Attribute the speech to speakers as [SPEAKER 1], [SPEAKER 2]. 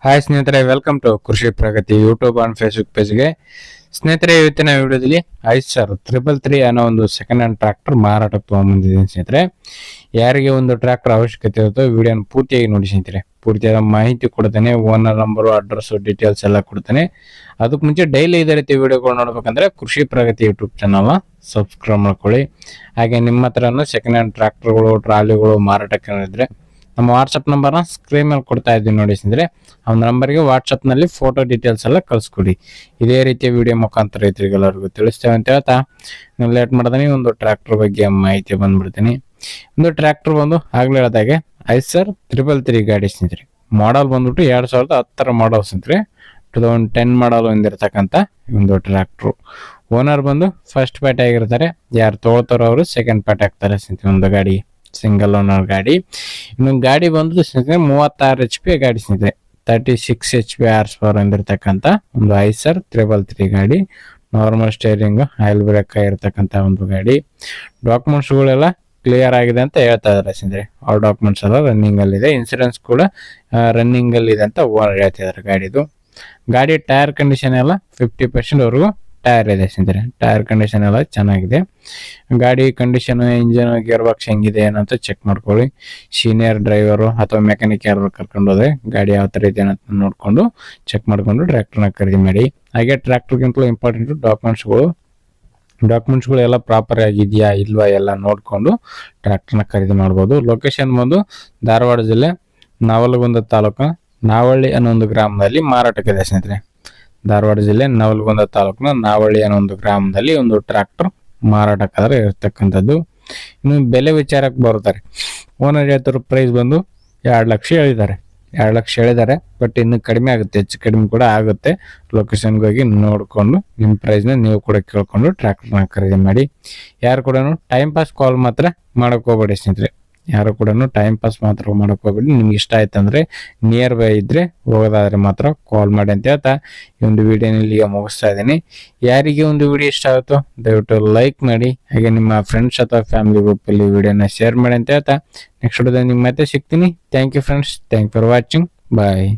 [SPEAKER 1] Hi ಸ್ನೇಹಿತರೆ, welcome to ಕೃಷಿ ಪ್ರಗತಿ YouTube and Facebook ಪೇಜ್ಗೆ. ಸ್ನೇಹಿತರೆ, ಇವತ್ತಿನ ವಿಡಿಯೋದಲ್ಲಿ ಐಸರ್ 333 ಅನ್ನೋ ಒಂದು ಸೆಕೆಂಡ್ ಹ್ಯಾಂಡ್ ಟ್ರಾಕ್ಟರ್ ಮಾರಾಟಕ್ಕೆ ತಗೊಂಡ್ಬಂದಿದ್ದೀನಿ. ಸ್ನೇಹಿತರೆ, ಯಾರಿಗೆ ಒಂದು ಟ್ರಾಕ್ಟರ್ ಅವಶ್ಯಕತೆ ಇರುತ್ತೋ ವಿಡಿಯೋನ ಪೂರ್ತಿಯಾಗಿ ನೋಡಿ ಸ್ನೇಹಿತರೆ. ಪೂರ್ತಿಯಾದ ಮಾಹಿತಿ ಕೊಡ್ತಾನೆ, ಓನರ್ ನಂಬರು, ಅಡ್ರೆಸ್, ಡೀಟೇಲ್ಸ್ ಎಲ್ಲ ಕೊಡ್ತಾನೆ. ಅದಕ್ಕೆ ಮುಂಚೆ ಡೈಲಿ ಇದೇ ರೀತಿ ವಿಡಿಯೋಗಳು ನೋಡ್ಬೇಕಂದ್ರೆ ಕೃಷಿ ಪ್ರಗತಿ ಯೂಟ್ಯೂಬ್ ಚಾನಲ್ನ ಸಬ್ಸ್ಕ್ರೈಬ್ ಮಾಡ್ಕೊಳ್ಳಿ. ಹಾಗೆ ನಿಮ್ಮ ಹತ್ರನೂ ಸೆಕೆಂಡ್ ಹ್ಯಾಂಡ್ ಟ್ರಾಕ್ಟರ್ಗಳು, ಟ್ರಾಲಿಗಳು ಮಾರಾಟಕ್ಕೆ ಇದ್ರೆ ನಮ್ಮ ವಾಟ್ಸಪ್ ನಂಬರ್ನ ಸ್ಕ್ರೀನ್ ಮೇಲೆ ಕೊಡ್ತಾ ಇದ್ದೀನಿ ನೋಡಿ ಸ್ನೇಹಿತರೆ. ಆ ನಂಬರ್ಗೆ ವಾಟ್ಸಪ್ನಲ್ಲಿ ಫೋಟೋ ಡೀಟೇಲ್ಸ್ ಎಲ್ಲ ಕಳಿಸ್ಕೊಡಿ. ಇದೇ ರೀತಿಯ ವಿಡಿಯೋ ಮುಖಾಂತರ ರೈತರಿಗೆಲ್ಲರಿಗೂ ತಿಳಿಸ್ತೇವೆ ಅಂತ ಹೇಳ್ತಾ ನೀವು ಲೇಟ್ ಮಾಡ್ತೀನಿ ಒಂದು ಟ್ರ್ಯಾಕ್ಟರ್ ಬಗ್ಗೆ ಮಾಹಿತಿ ಬಂದ್ಬಿಡ್ತೀನಿ. ಒಂದು ಟ್ರ್ಯಾಕ್ಟರ್ ಬಂದು ಆಗ್ಲೇ ಹೇಳಿದಾಗೆ ಐಸರ್ 333 ಗಾಡಿ ಸ್ನೇಹಿತರೆ. ಮಾಡಲ್ ಬಂದ್ಬಿಟ್ಟು 2010 ಮಾಡಲ್ ಸ್ನೇಹಿತರೆ. 2010 ಮಾಡಲ್ ಹೊಂದಿರತಕ್ಕಂಥ ಒಂದು ಟ್ರ್ಯಾಕ್ಟ್ರು. ಓನರ್ ಬಂದು ಫಸ್ಟ್ ಪಾರ್ಟಿ ಆಗಿರ್ತಾರೆ. ಯಾರು ತೊಗೊಳ್ತಾರೋ ಅವರು ಸೆಕೆಂಡ್ ಪಾರ್ಟಿ ಆಗ್ತಾರೆ ಸ್ನೇಹಿತರೆ. ಒಂದು ಗಾಡಿ ಸಿಂಗಲ್ ಓನರ್ ಗಾಡಿ. ಇನ್ನೊಂದು ಗಾಡಿ ಬಂದು ಸ್ನೇಹಿತರೆ 36 HP ಗಾಡಿ ಸ್ನೇಹಿತರೆ. 36 HP ಹಾರ್ಸ್ ಪವರ್ ಹೊಂದಿರತಕ್ಕಂಥ ಒಂದು ಐಸರ್ 333 ಗಾಡಿ. ನಾರ್ಮಲ್ ಸ್ಟೇರಿಂಗ್, ಆಯಿಲ್ ಬ್ರೇಕ್ ಇರತಕ್ಕಂಥ ಒಂದು ಗಾಡಿ. ಡಾಕ್ಯುಮೆಂಟ್ಸ್ಗಳೆಲ್ಲ ಕ್ಲಿಯರ್ ಆಗಿದೆ ಅಂತ ಹೇಳ್ತಾ ಇದ್ದಾರೆ ಸ್ನೇಹಿತರೆ. ಆಲ್ ಡಾಕ್ಯುಮೆಂಟ್ಸ್ ಎಲ್ಲ ರನ್ನಿಂಗ್ ಅಲ್ಲಿ ಇದೆ. ಇನ್ಸೂರೆನ್ಸ್ ಕೂಡ ರನ್ನಿಂಗ್ ಅಲ್ಲಿ ಇದೆ ಅಂತ ಓನರ್ ಹೇಳ್ತಾ ಇದ್ದಾರೆ ಗಾಡಿದು. ಗಾಡಿ ಟೈರ್ ಕಂಡೀಷನ್ ಎಲ್ಲ 50% ವರೆಗೂ ಟೈರ್ ಇದೆ ಸ್ನೇಹಿತರೆ. ಟೈರ್ ಕಂಡೀಷನ್ ಎಲ್ಲ ಚೆನ್ನಾಗಿದೆ. ಗಾಡಿ ಕಂಡೀಷನ್, ಇಂಜಿನ್, ಗೇರ್ ಬಾಕ್ಸ್ ಹೆಂಗಿದೆ ಏನಂತ ಚೆಕ್ ಮಾಡ್ಕೊಳ್ಳಿ. ಸೀನಿಯರ್ ಡ್ರೈವರು ಅಥವಾ ಮೆಕ್ಯಾನಿಕ್ ಯಾರು ಕರ್ಕೊಂಡು ಹೋದ್ರೆ ಗಾಡಿ ಯಾವ ಥರ ಇದೆ ಅಂತ ನೋಡಿಕೊಂಡು ಚೆಕ್ ಮಾಡಿಕೊಂಡು ಟ್ರ್ಯಾಕ್ಟರ್ನ ಖರೀದಿ ಮಾಡಿ. ಹಾಗೆ ಟ್ರ್ಯಾಕ್ಟರ್ಗಿಂತಲೂ ಇಂಪಾರ್ಟೆಂಟ್ ಡಾಕ್ಯುಮೆಂಟ್ಸ್ಗಳು ಎಲ್ಲ ಪ್ರಾಪರ್ ಆಗಿದೆಯಾ ಇಲ್ವಾ ಎಲ್ಲ ನೋಡಿಕೊಂಡು ಟ್ರ್ಯಾಕ್ಟರ್ನ ಖರೀದಿ ಮಾಡ್ಬೋದು. ಲೊಕೇಶನ್ ಬಂದು ಧಾರವಾಡ ಜಿಲ್ಲೆ ನವಲಗುಂದ ತಾಲೂಕು ನಾವಳ್ಳಿ ಅನ್ನೋ ಒಂದು ಗ್ರಾಮದಲ್ಲಿ ಮಾರಾಟಕ್ಕಿದೆ ಸ್ನೇಹಿತರೆ. ಧಾರವಾಡ ಜಿಲ್ಲೆ ನವಲಗುಂದ ತಾಲೂಕಿನ ನಾವಳ್ಳಿ ಅನ್ನೋ ಒಂದು ಗ್ರಾಮದಲ್ಲಿ ಒಂದು ಟ್ರ್ಯಾಕ್ಟರ್ ಮಾರಾಟಕ್ಕಾದ್ರೆ ಇರತಕ್ಕಂಥದ್ದು. ಇನ್ನು ಬೆಲೆ ವಿಚಾರಕ್ಕೆ ಬರ್ತಾರೆ. ಓನರ್ ಹೇಳ್ತಿರೋ ಪ್ರೈಸ್ ಬಂದು 2 ಲಕ್ಷ ಹೇಳಿದ್ದಾರೆ. 2 ಲಕ್ಷ ಹೇಳಿದ್ದಾರೆ. ಬಟ್ ಇನ್ನು ಕಡಿಮೆ ಆಗುತ್ತೆ, ಹೆಚ್ಚು ಕಡಿಮೆ ಕೂಡ ಆಗುತ್ತೆ. ಲೊಕೇಶನ್ಗೆ ಹೋಗಿ ನೋಡಿಕೊಂಡು ನಿಮ್ಮ ಪ್ರೈಸ್ನ ನೀವು ಕೂಡ ಕೇಳ್ಕೊಂಡು ಟ್ರ್ಯಾಕ್ಟರ್ನ ಖರೀದಿ ಮಾಡಿ. ಯಾರು ಕೂಡ ಟೈಮ್ ಪಾಸ್ ಕಾಲ್ ಮಾತ್ರ ಮಾಡೋಕೆ ಹೋಗ್ಬೇಡಿ ಸ್ನೇಹಿತರೆ. ಯಾರು ಕೂಡ ಟೈಮ್ ಪಾಸ್ ಮಾತ್ರ ಮಾಡೋಕೆ ಹೋಗ್ಬೇಡಿ. ನಿಮ್ಗೆ ಇಷ್ಟ ಆಯ್ತಂದ್ರೆ ನಿಯರ್ ಬೈ ಇದ್ರೆ ಹೋಗೋದಾದ್ರೆ ಮಾತ್ರ ಕಾಲ್ ಮಾಡಿ ಅಂತ ಹೇಳ್ತಾ ಈ ಒಂದು ವಿಡಿಯೋನಲ್ಲಿ ಈಗ ಮುಗಿಸ್ತಾ ಇದ್ದೀನಿ. ಯಾರಿಗೆ ಒಂದು ವಿಡಿಯೋ ಇಷ್ಟ ಆಗುತ್ತೋ ದಯವಿಟ್ಟು ಲೈಕ್ ಮಾಡಿ. ಹಾಗೆ ನಿಮ್ಮ ಫ್ರೆಂಡ್ಸ್ ಅಥವಾ ಫ್ಯಾಮಿಲಿ ಗ್ರೂಪಲ್ಲಿ ವಿಡಿಯೋನ ಶೇರ್ ಮಾಡಿ ಅಂತ ಹೇಳ್ತಾ ನೆಕ್ಸ್ಟ್ ವಿಡಿಯೋದಲ್ಲಿ ನಿಮ್ಮ ಮತ್ತೆ ಸಿಗ್ತೀನಿ. Thank you friends. Thank for watching. Bye.